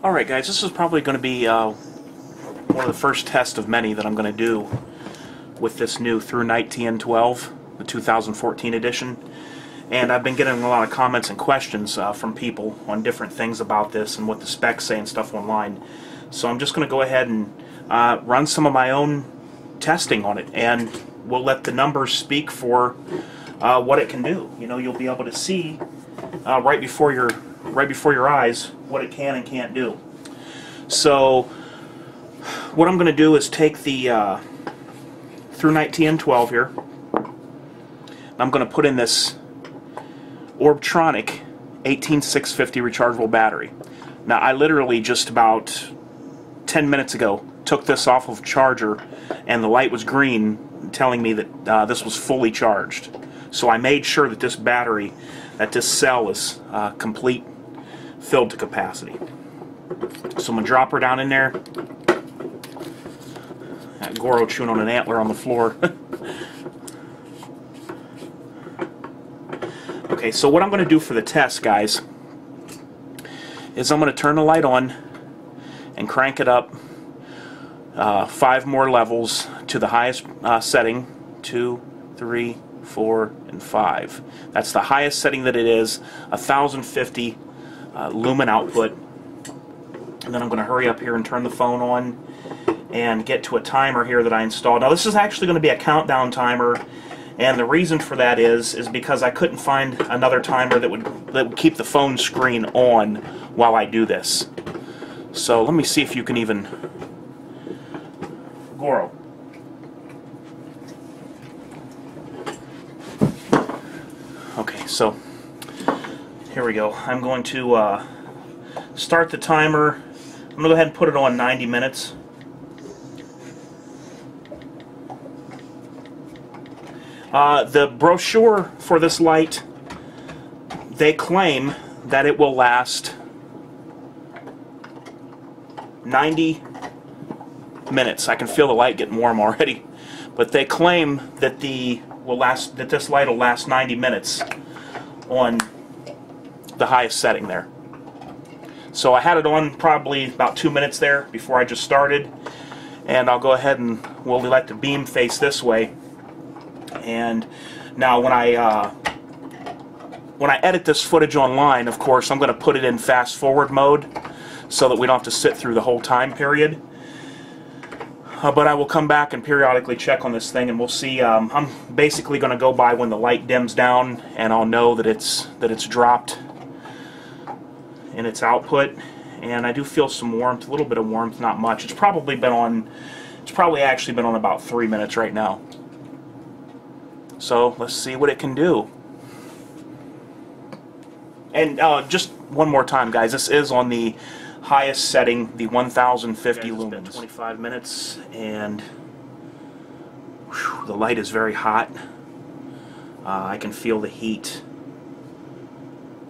Alright guys, this is probably going to be one of the first tests of many that I'm going to do with this new ThruNite TN-12, the 2014 edition. And I've been getting a lot of comments and questions from people on different things about this and what the specs say and stuff online. So I'm just going to go ahead and run some of my own testing on it, and we'll let the numbers speak for what it can do. You know, you'll be able to see right before your eyes what it can and can't do. So what I'm going to do is take the ThruNite TN-12 here. I'm going to put in this Orbtronic 18650 rechargeable battery. Now I literally just about 10 minutes ago took this off of charger and the light was green telling me that this was fully charged. So I made sure that this battery, that this cell is complete, filled to capacity. So I'm going to drop her down in there. That Goro chewing on an antler on the floor. Okay, so what I'm going to do for the test, guys, is I'm going to turn the light on and crank it up 5 more levels to the highest setting, 2, 3, 4, and 5. That's the highest setting that it is, 1050 lumen output. And then I'm going to hurry up here and turn the phone on and get to a timer here that I installed. Now this is actually going to be a countdown timer, and the reason for that is because I couldn't find another timer that would keep the phone screen on while I do this. So let me see if you can even... Goro. Okay, so here we go. I'm going to start the timer. I'm going to go ahead and put it on 90 minutes. The brochure for this light, they claim that it will last 90 minutes. I can feel the light getting warm already, but they claim that this light will last 90 minutes on the highest setting there. So I had it on probably about 2 minutes there before I just started, and I'll go ahead and we'll let the beam face this way. And now when I edit this footage online, of course, I'm going to put it in fast forward mode so that we don't have to sit through the whole time period. But I will come back and periodically check on this thing, and we'll see. I'm basically going to go by when the light dims down, and I'll know that it's dropped in its output. And I do feel some warmth, a little bit of warmth, not much. It's probably actually been on about 3 minutes right now. So let's see what it can do. And just one more time, guys, this is on the highest setting, the 1050 lumens. 25 minutes, and whew, the light is very hot. I can feel the heat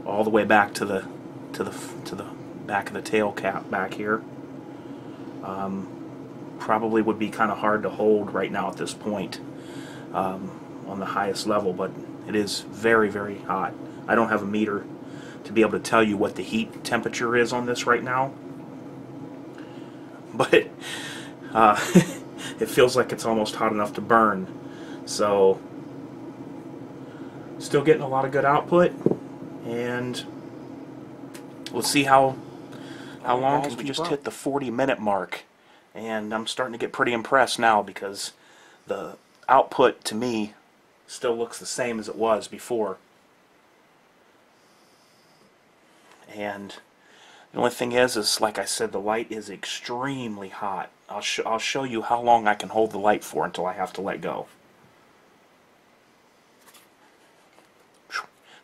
all the way back to the back of the tail cap back here. Probably would be kind of hard to hold right now at this point on the highest level, but it is very, very hot. I don't have a meter to be able to tell you what the heat temperature is on this right now, but it feels like it's almost hot enough to burn. So still getting a lot of good output, and we'll see how long, because we just hit the 40-minute mark, and I'm starting to get pretty impressed now because the output to me still looks the same as it was before. And the only thing is like I said, the light is extremely hot. I'll show you how long I can hold the light for until I have to let go.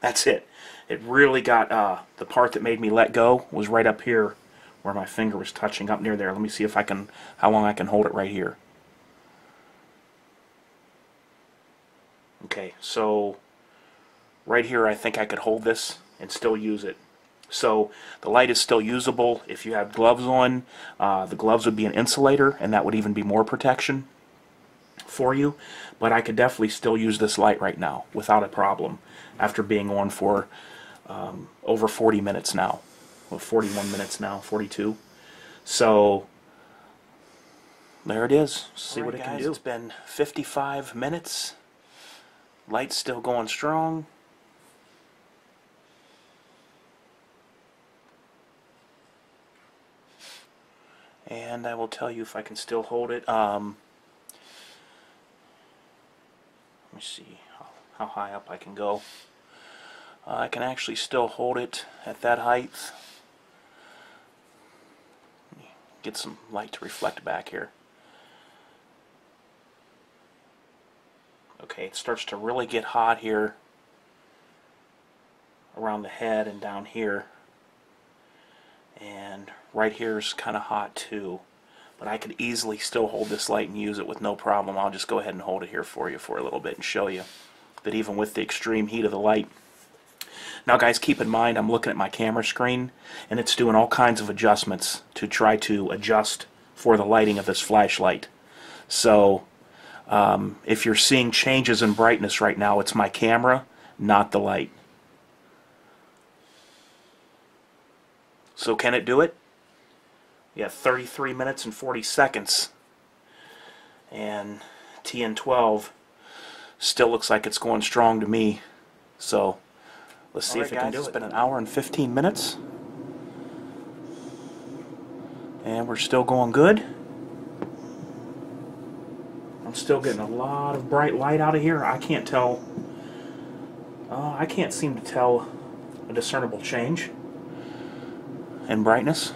That's it. It really got, the part that made me let go was right up here where my finger was touching up near there. Let me see if I can, how long I can hold it right here. Okay, so right here I think I could hold this and still use it. So the light is still usable. If you have gloves on, the gloves would be an insulator, and that would even be more protection for you. But I could definitely still use this light right now without a problem after being on for over 40 minutes now. well, 41 minutes now, 42. So there it is. See what it can do. It's been 55 minutes. Light's still going strong. And I will tell you if I can still hold it. Let me see how high up I can go. I can actually still hold it at that height. Get some light to reflect back here. Okay, it starts to really get hot here around the head and down here. And right here is kind of hot too. But I could easily still hold this light and use it with no problem. I'll just go ahead and hold it here for you for a little bit and show you that even with the extreme heat of the light. Now guys, keep in mind I'm looking at my camera screen and it's doing all kinds of adjustments to try to adjust for the lighting of this flashlight. So if you're seeing changes in brightness right now, it's my camera, not the light. So can it do it? Yeah, 33 minutes and 40 seconds. And TN-12 still looks like it's going strong to me. So let's see if it can do it. It's been an hour and 15 minutes. And we're still going good. I'm still getting a lot of bright light out of here. I can't tell. I can't seem to tell a discernible change in brightness.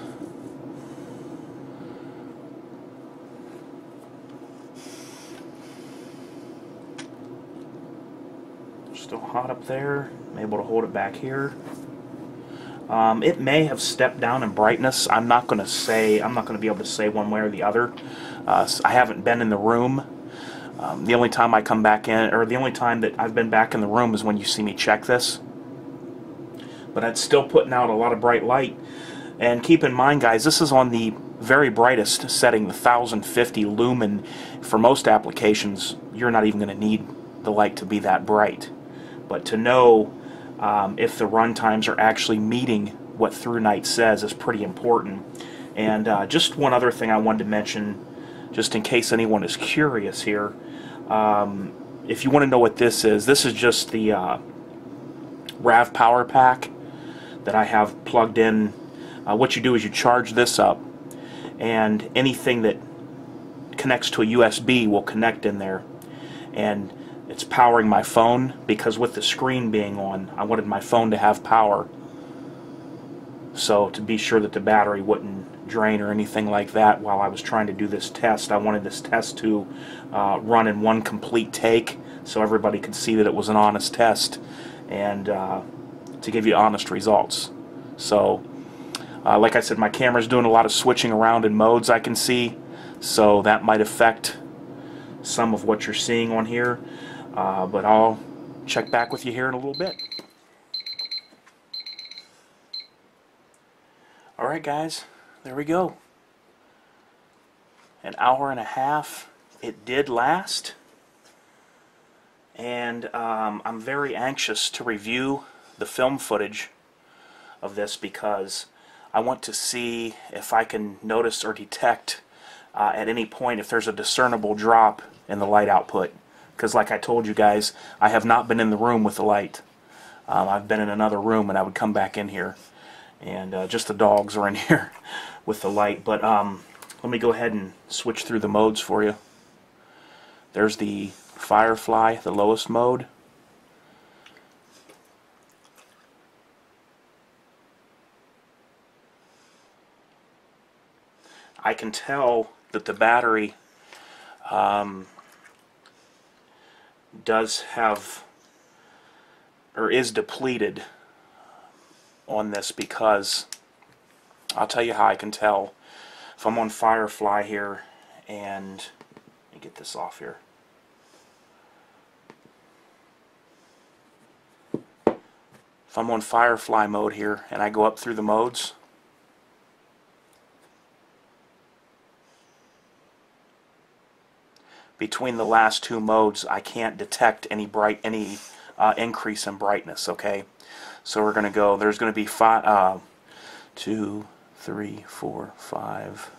Still hot up there. I'm able to hold it back here. It may have stepped down in brightness. I'm not going to be able to say one way or the other. I haven't been in the room. The only time I come back in, or the only time that I've been back in the room is when you see me check this. But it's still putting out a lot of bright light. And keep in mind, guys, this is on the very brightest setting, the 1050 lumen. For most applications, you're not even going to need the light to be that bright. But to know if the run times are actually meeting what ThruNite says is pretty important. And just one other thing I wanted to mention, just in case anyone is curious here. If you want to know what this is just the RAV power pack that I have plugged in. What you do is you charge this up, and anything that connects to a USB will connect in there. And it's powering my phone, because with the screen being on, I wanted my phone to have power. So to be sure that the battery wouldn't drain or anything like that while I was trying to do this test, I wanted this test to run in one complete take so everybody could see that it was an honest test and to give you honest results. So like I said, my camera's doing a lot of switching around in modes, I can see, so that might affect some of what you're seeing on here. But I'll check back with you here in a little bit. Alright guys, there we go. An hour and a half. It did last. And I'm very anxious to review the film footage of this, because I want to see if I can notice or detect at any point if there's a discernible drop in the light output. Because like I told you guys, I have not been in the room with the light. I've been in another room, and I would come back in here. And just the dogs are in here with the light. But let me go ahead and switch through the modes for you. There's the Firefly, the lowest mode. I can tell that the battery does have, or is depleted on this, because I'll tell you how I can tell. If I'm on Firefly here, and let me get this off here. If I'm on Firefly mode here and I go up through the modes, between the last two modes I can't detect any increase in brightness. Okay, so we're going to go, there's going to be 2, 3, 4, 5.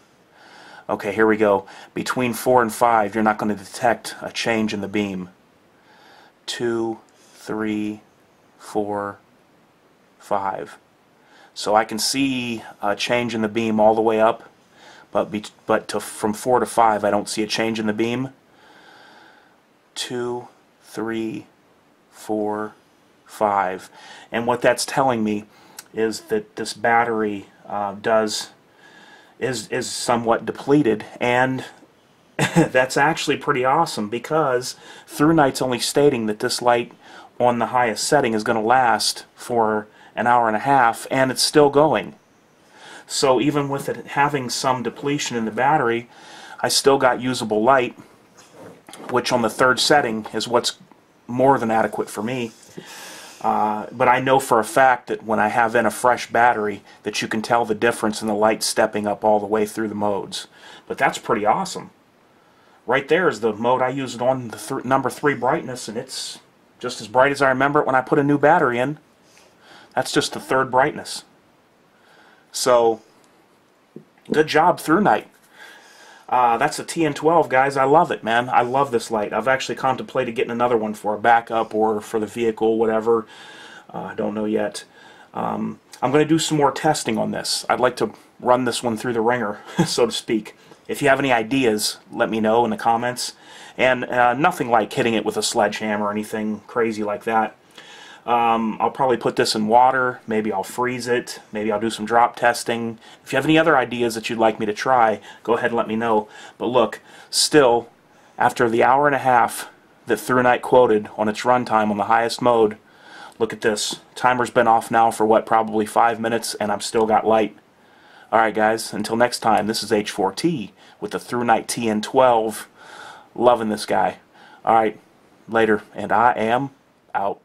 Okay, here we go. Between 4 and 5, you're not going to detect a change in the beam. 2, 3, 4, 5. So I can see a change in the beam all the way up, but from 4 to 5, I don't see a change in the beam. 2, 3, 4, 5. And what that's telling me is that this battery is somewhat depleted, and that's actually pretty awesome, because ThruNite's only stating that this light on the highest setting is going to last for an hour and a half, and it's still going. So even with it having some depletion in the battery, I still got usable light, which on the third setting is what's more than adequate for me. But I know for a fact that when I have in a fresh battery, that you can tell the difference in the light stepping up all the way through the modes. But that's pretty awesome. Right there is the mode I used on the number 3 brightness, and it's just as bright as I remember it when I put a new battery in. That's just the 3rd brightness. So, good job, ThruNite. That's a TN-12, guys. I love it, man. I love this light. I've actually contemplated getting another one for a backup or for the vehicle, whatever. I don't know yet. I'm going to do some more testing on this. I'd like to run this one through the ringer, so to speak. If you have any ideas, let me know in the comments. And nothing like hitting it with a sledgehammer or anything crazy like that. I'll probably put this in water, maybe I'll freeze it, maybe I'll do some drop testing. If you have any other ideas that you'd like me to try, go ahead and let me know. But look, still, after the hour and a half that ThruNite quoted on its runtime on the highest mode, look at this. Timer's been off now for what, probably 5 minutes, and I've still got light. Alright guys, until next time, this is H4T with the ThruNite TN-12. Loving this guy. Alright, later, and I am out.